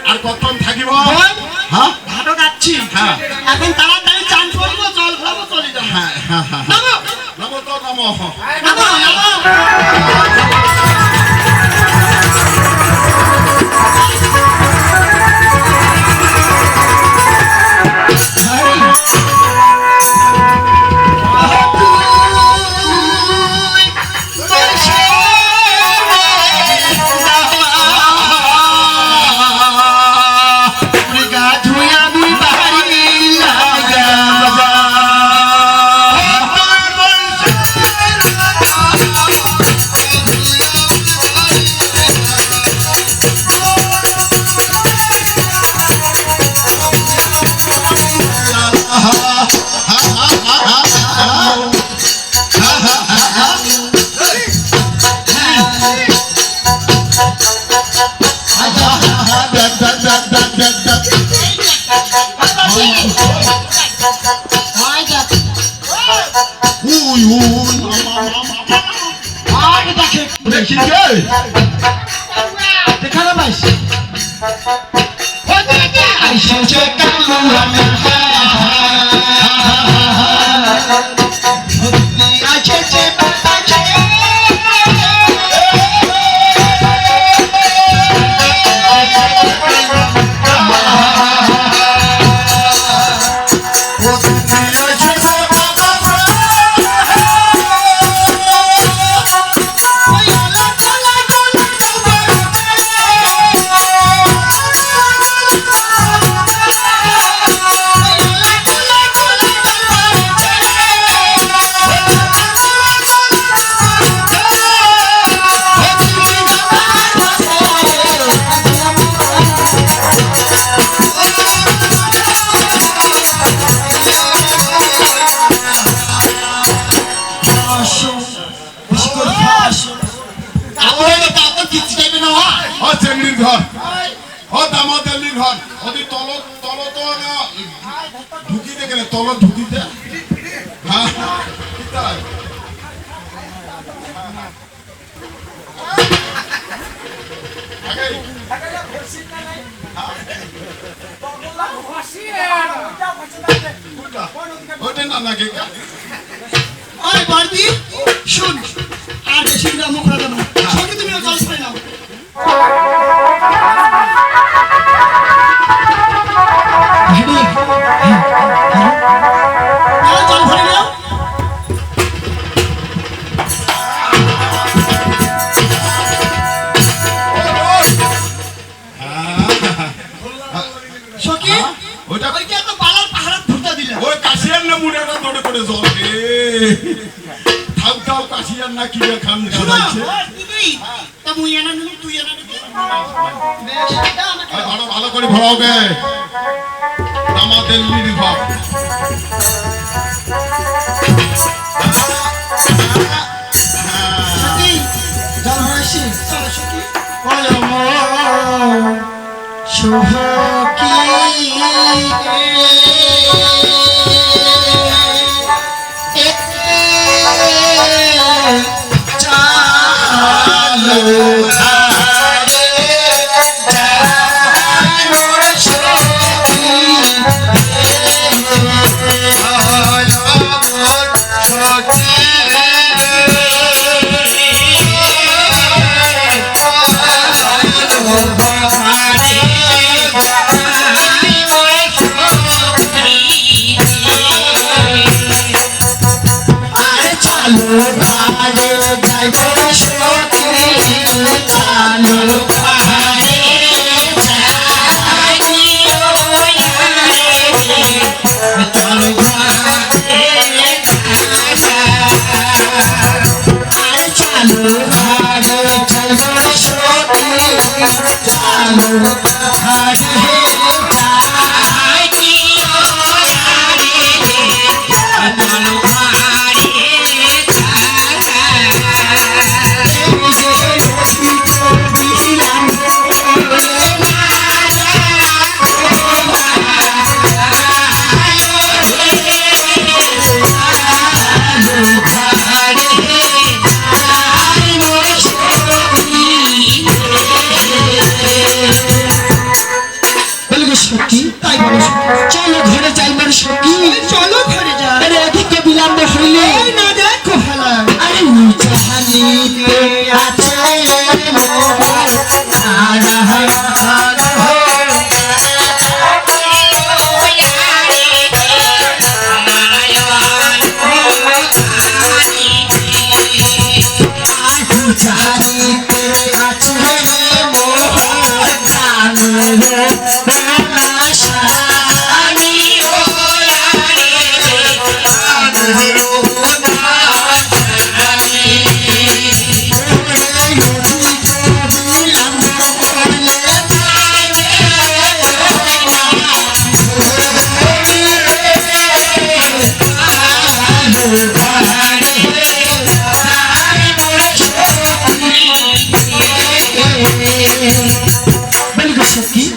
আর কতক্ষণ থাকিব? ভালো যাচ্ছি, এখন তাড়াতাড়ি চান করবো, জল খাবো, চলে যাবো। নামো তো, নামো। শুন, আর বেশি মুখ রাখো না, তুমি জল খাই নাও। ভালো করে ভরাওগে আমাদের নির্ভর শুভ কি চলো ঘরে যাইবার সখী, চলো ঘরে যা। আরে এদিকে বিলম্ব হইলে এই না দেখো ভালো। আরে জাহানিতে আছে মোহর নারায়ণ হো। জাহানিতে আছে মোহর নারায়ণ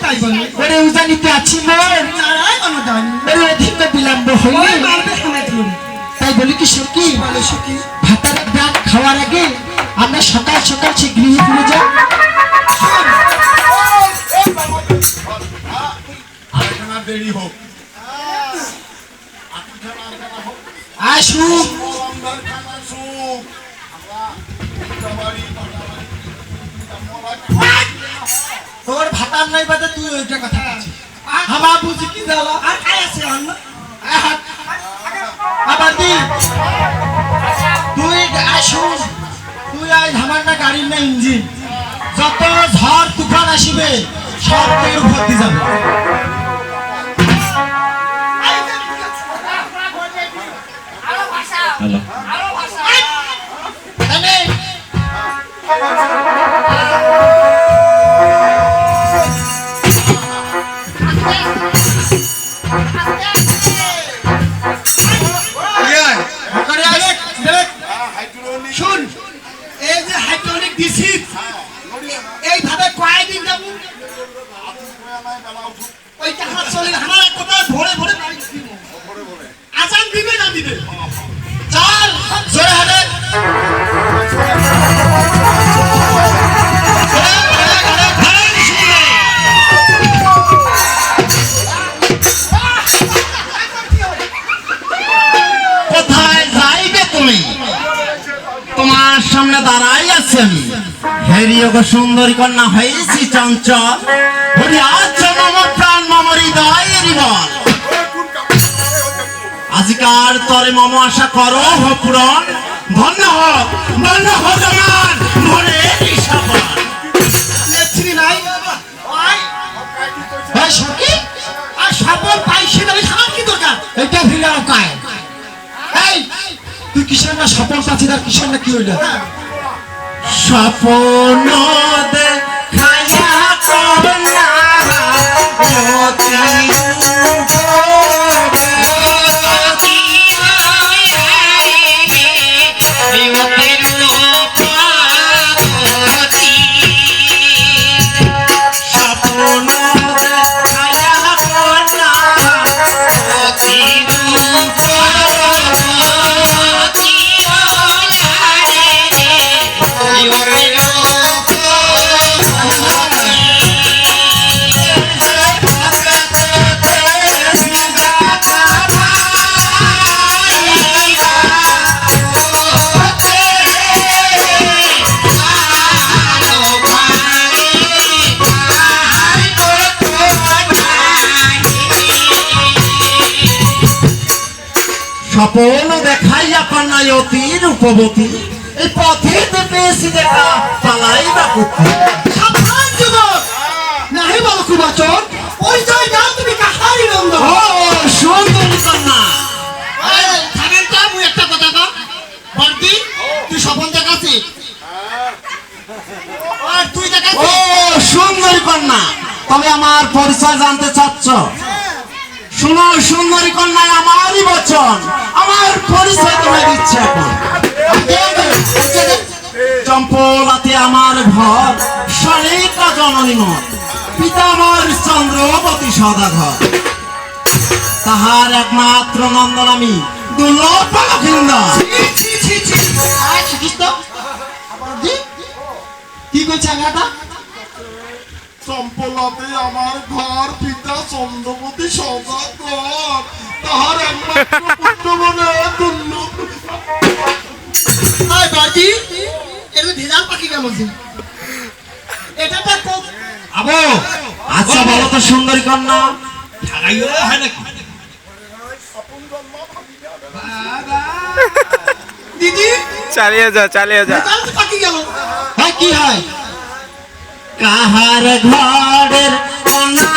তাই বলে ওরে উজানিতে আছি মোর, নারায়ণ দান। ওরে অধিক বিলম্ব ওই হইলে মারবে খানে তুমি। তাই বলি কি সখী, বলো সখী। ভাতার ডাক খাওয়ার আগে আমরা সকাল সকাল সে গৃহে ফিরে যাই। আরেকখানা দেরি হোক। আসুক আমদার খানা সুখ। আমরা উচ্চবাড়ি, পাটাবাড়ি, তোর ভাতার নাই বাদে তুই ওইটা কথা বলছিস। আমার বুঝি কি জ্বালা। আর খাই আছে অন্য। আবার দি তুই আসুন, তুই আজ আমার না গাড়ির না ইঞ্জিন, যত ঝড় তুফান আসিবে সব তোর উপর দিয়ে যাবে। তাহলে ওখানে আয়, দেখ, হাইড্রোলিক শুন, এই যে হাইড্রোলিক দিছি, এইভাবে কয়েকদিন যাবো। ওইটা হাত চলে আমার এক কথা ভরে ভরে বাইক দিব। আজান দিবে না দিবে? চল জোরে হাঁটে। কোথায় যাইবে তুমি? তোমার সামনে দাঁড়াই আছি আমি, হেরিও গো সুন্দরী কন্যা হয়েছি চঞ্চল, হরি আজ মম প্রাণ মম হৃদয়ের বল। আজিকার তরে মম আশা করো হো পূরণ, ধন্য হো জমান মনে সফল। নেত্রী নাই ওই ভাই সখী, আর সফল পাইছি না আমার কি দরকার? এটা ভিড়া কায়। এই তুই কিসের না সফল পাচ্ছিস আর কিসের না কি হইল? স্বপ্ন দেখাইয়া কন্যা মতি স্বপ্ন দেখাইয়া কন্যা মতি স্বপ্ন দেখাইয়া কন্যায় অতি রূপবতী, এই পথে পেয়েছি দেখা পালাই বা কোথায়। সাবধান যুবক, নাহি বলো কুবাচন, পরিচয় দাও তুমি কাহারি নন্দ। ও সুন্দরী কন্যা, থাকেন তো আমি একটা কথা কম। বর্দি তুই স্বপন দেখাচ্ছি আর তুই ও দেখাচ্ছি। সুন্দরী কন্যা, তবে আমার পরিচয় জানতে চাচ্ছ? শুনো সুন্দরী কন্যায় আমারই বচন, আমার পরিচয় তোমায় দিচ্ছে এখন। চম্পলাতে আমার ঘর, শালিকা জননী মঠ, পিতা আমার চন্দ্রবতী সদাঘর, তাহার একমাত্র নন্দন আমি দুর্লভ লক্ষিন্দর। ছি ছি ছি আয় শিখিস তো বর্দি, কি কইছে আগাটা? চম্পলাতে আমার ঘর পিতা চন্দ্রমতি সদাগর তাহার একমাত্র পুত্র বলে ধন্য। আয় বাড়ি এর ভেজাল পাখি কেমন ছিল এটা তো খুব আবো আচ্ছা বলো তো সুন্দরী কন্যা ঢাকাইও হয় নাকি দিদি চালিয়ে যা ভেজাল তো পাখি গেল হয় কি হয় কাহার ঘরের কন্যা